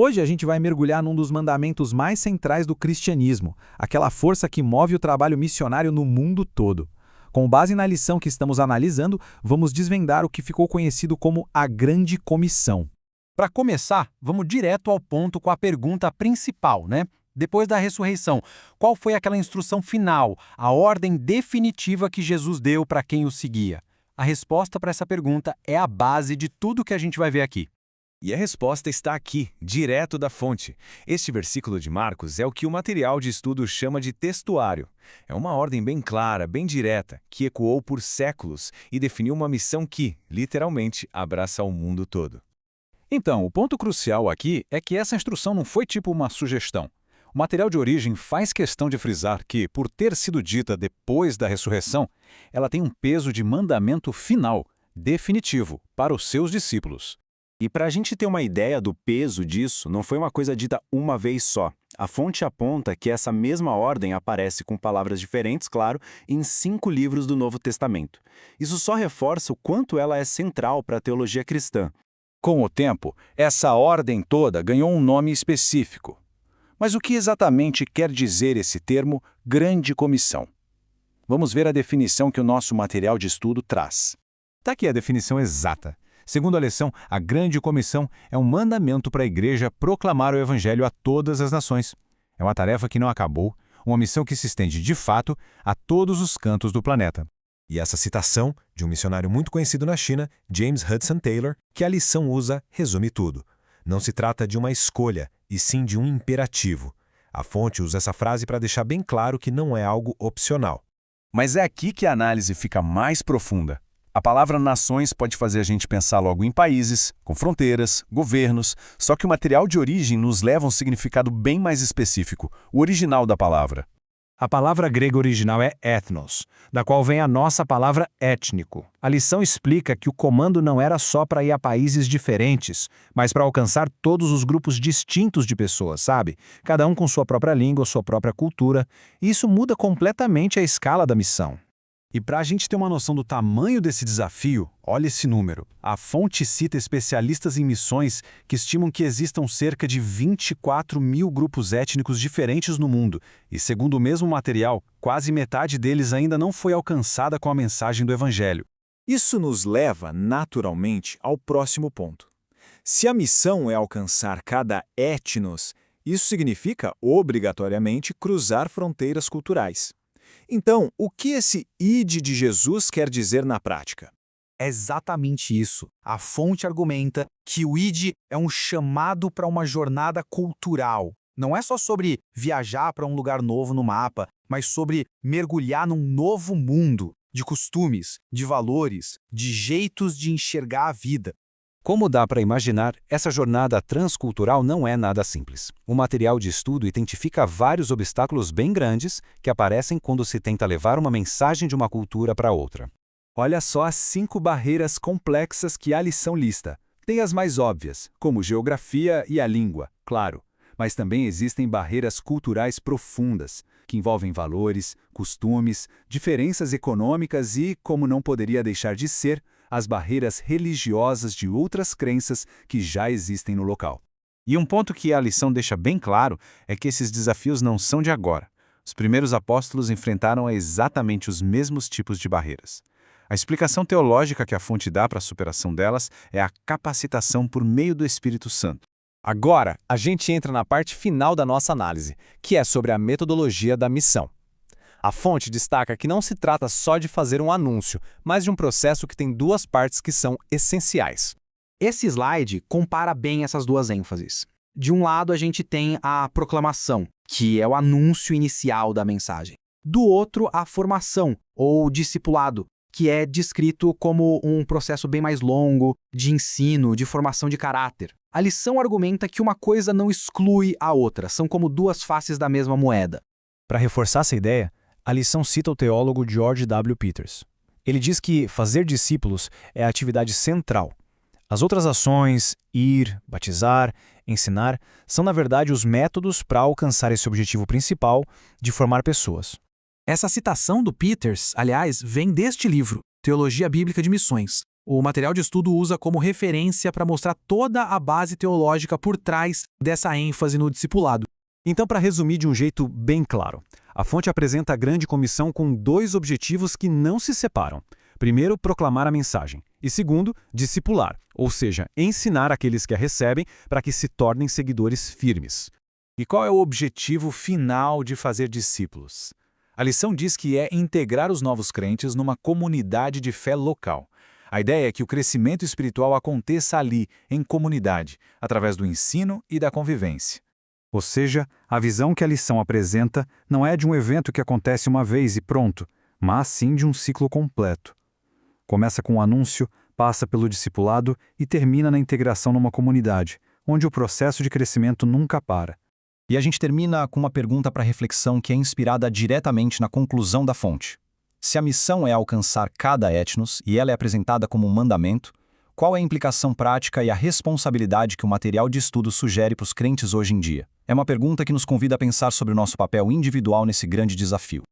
Hoje a gente vai mergulhar num dos mandamentos mais centrais do cristianismo, aquela força que move o trabalho missionário no mundo todo. Com base na lição que estamos analisando, vamos desvendar o que ficou conhecido como a Grande Comissão. Para começar, vamos direto ao ponto com a pergunta principal, né? Depois da ressurreição, qual foi aquela instrução final, a ordem definitiva que Jesus deu para quem o seguia? A resposta para essa pergunta é a base de tudo que a gente vai ver aqui. E a resposta está aqui, direto da fonte. Este versículo de Marcos é o que o material de estudo chama de textuário. É uma ordem bem clara, bem direta, que ecoou por séculos e definiu uma missão que, literalmente, abraça o mundo todo. Então, o ponto crucial aqui é que essa instrução não foi tipo uma sugestão. O material de origem faz questão de frisar que, por ter sido dita depois da ressurreição, ela tem um peso de mandamento final, definitivo, para os seus discípulos. E para a gente ter uma ideia do peso disso, não foi uma coisa dita uma vez só. A fonte aponta que essa mesma ordem aparece com palavras diferentes, claro, em 5 livros do Novo Testamento. Isso só reforça o quanto ela é central para a teologia cristã. Com o tempo, essa ordem toda ganhou um nome específico. Mas o que exatamente quer dizer esse termo Grande Comissão? Vamos ver a definição que o nosso material de estudo traz. Está aqui a definição exata. Segundo a lição, a Grande Comissão é um mandamento para a Igreja proclamar o Evangelho a todas as nações. É uma tarefa que não acabou, uma missão que se estende de fato a todos os cantos do planeta. E essa citação, de um missionário muito conhecido na China, James Hudson Taylor, que a lição usa, resume tudo. Não se trata de uma escolha, e sim de um imperativo. A fonte usa essa frase para deixar bem claro que não é algo opcional. Mas é aqui que a análise fica mais profunda. A palavra nações pode fazer a gente pensar logo em países, com fronteiras, governos, só que o material de origem nos leva a um significado bem mais específico, o original da palavra. A palavra grega original é ethnos, da qual vem a nossa palavra étnico. A lição explica que o comando não era só para ir a países diferentes, mas para alcançar todos os grupos distintos de pessoas, sabe? Cada um com sua própria língua, sua própria cultura. E isso muda completamente a escala da missão. E para a gente ter uma noção do tamanho desse desafio, olha esse número. A fonte cita especialistas em missões que estimam que existam cerca de 24 mil grupos étnicos diferentes no mundo, e segundo o mesmo material, quase metade deles ainda não foi alcançada com a mensagem do Evangelho. Isso nos leva, naturalmente, ao próximo ponto. Se a missão é alcançar cada etnos, isso significa, obrigatoriamente, cruzar fronteiras culturais. Então, o que esse ide de Jesus quer dizer na prática? É exatamente isso. A fonte argumenta que o ide é um chamado para uma jornada cultural. Não é só sobre viajar para um lugar novo no mapa, mas sobre mergulhar num novo mundo de costumes, de valores, de jeitos de enxergar a vida. Como dá para imaginar, essa jornada transcultural não é nada simples. O material de estudo identifica vários obstáculos bem grandes que aparecem quando se tenta levar uma mensagem de uma cultura para outra. Olha só as 5 barreiras complexas que a lição lista. Tem as mais óbvias, como geografia e a língua, claro. Mas também existem barreiras culturais profundas, que envolvem valores, costumes, diferenças econômicas e, como não poderia deixar de ser, as barreiras religiosas de outras crenças que já existem no local. E um ponto que a lição deixa bem claro é que esses desafios não são de agora. Os primeiros apóstolos enfrentaram exatamente os mesmos tipos de barreiras. A explicação teológica que a fonte dá para a superação delas é a capacitação por meio do Espírito Santo. Agora, a gente entra na parte final da nossa análise, que é sobre a metodologia da missão. A fonte destaca que não se trata só de fazer um anúncio, mas de um processo que tem 2 partes que são essenciais. Esse slide compara bem essas 2 ênfases. De um lado, a gente tem a proclamação, que é o anúncio inicial da mensagem. Do outro, a formação, ou discipulado, que é descrito como um processo bem mais longo, de ensino, de formação de caráter. A lição argumenta que uma coisa não exclui a outra, são como 2 faces da mesma moeda. Para reforçar essa ideia, a lição cita o teólogo George W. Peters. Ele diz que fazer discípulos é a atividade central. As outras ações, ir, batizar, ensinar, são na verdade os métodos para alcançar esse objetivo principal de formar pessoas. Essa citação do Peters, aliás, vem deste livro, Teologia Bíblica de Missões. O material de estudo usa como referência para mostrar toda a base teológica por trás dessa ênfase no discipulado. Então, para resumir de um jeito bem claro, a fonte apresenta a grande comissão com 2 objetivos que não se separam. Primeiro, proclamar a mensagem. E segundo, discipular, ou seja, ensinar aqueles que a recebem para que se tornem seguidores firmes. E qual é o objetivo final de fazer discípulos? A lição diz que é integrar os novos crentes numa comunidade de fé local. A ideia é que o crescimento espiritual aconteça ali, em comunidade, através do ensino e da convivência. Ou seja, a visão que a lição apresenta não é de um evento que acontece uma vez e pronto, mas sim de um ciclo completo. Começa com o anúncio, passa pelo discipulado e termina na integração numa comunidade, onde o processo de crescimento nunca para. E a gente termina com uma pergunta para reflexão que é inspirada diretamente na conclusão da fonte. Se a missão é alcançar cada etnos e ela é apresentada como um mandamento, qual é a implicação prática e a responsabilidade que o material de estudo sugere para os crentes hoje em dia? É uma pergunta que nos convida a pensar sobre o nosso papel individual nesse grande desafio.